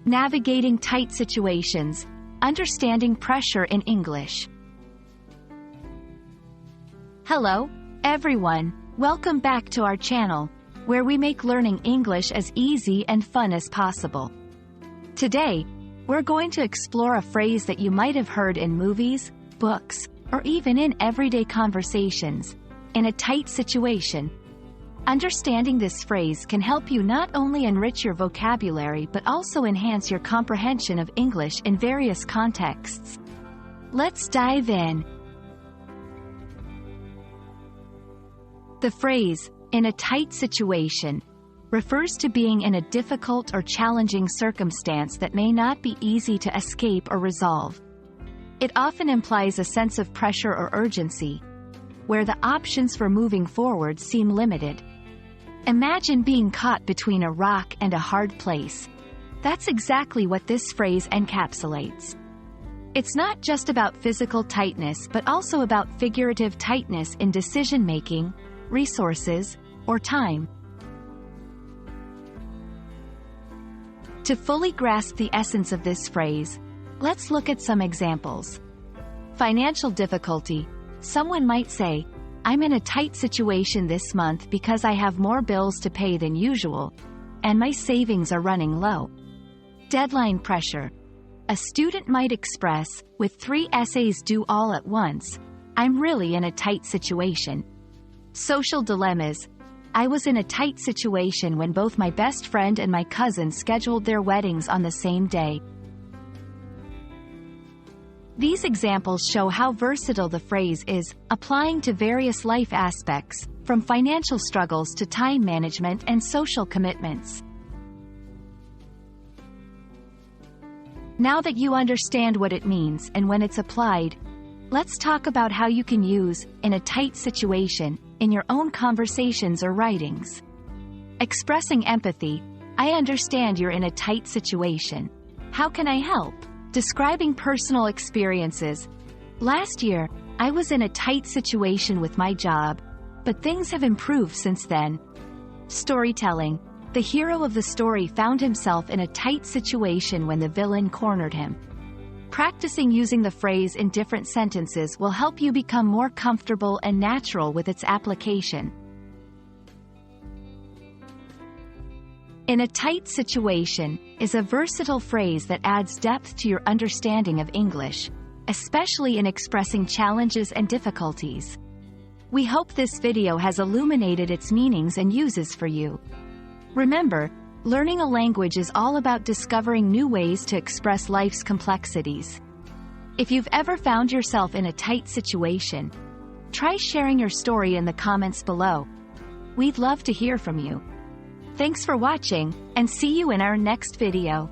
Navigating tight situations, understanding pressure in English. Hello, everyone. Welcome back to our channel, where we make learning English as easy and fun as possible. Today, we're going to explore a phrase that you might have heard in movies, books, or even in everyday conversations. In a tight situation. Understanding this phrase can help you not only enrich your vocabulary but also enhance your comprehension of English in various contexts. Let's dive in. The phrase, "in a tight situation," refers to being in a difficult or challenging circumstance that may not be easy to escape or resolve. It often implies a sense of pressure or urgency, where the options for moving forward seem limited. Imagine being caught between a rock and a hard place. That's exactly what this phrase encapsulates. It's not just about physical tightness but also about figurative tightness in decision-making, resources, or time. To fully grasp the essence of this phrase, let's look at some examples. Financial difficulty. Someone might say, "I'm in a tight situation this month because I have more bills to pay than usual, and my savings are running low." Deadline pressure. A student might express, with 3 essays due all at once, "I'm really in a tight situation." Social dilemmas. I was in a tight situation when both my best friend and my cousin scheduled their weddings on the same day. These examples show how versatile the phrase is, applying to various life aspects, from financial struggles to time management and social commitments. Now that you understand what it means and when it's applied, let's talk about how you can use "in a tight situation" in your own conversations or writings. Expressing empathy. I understand you're in a tight situation. How can I help? Describing personal experiences. Last year, I was in a tight situation with my job, but things have improved since then. Storytelling. The hero of the story found himself in a tight situation when the villain cornered him. Practicing using the phrase in different sentences will help you become more comfortable and natural with its application. "In a tight situation" is a versatile phrase that adds depth to your understanding of English, especially in expressing challenges and difficulties. We hope this video has illuminated its meanings and uses for you. Remember, learning a language is all about discovering new ways to express life's complexities. If you've ever found yourself in a tight situation, try sharing your story in the comments below. We'd love to hear from you. Thanks for watching, and see you in our next video.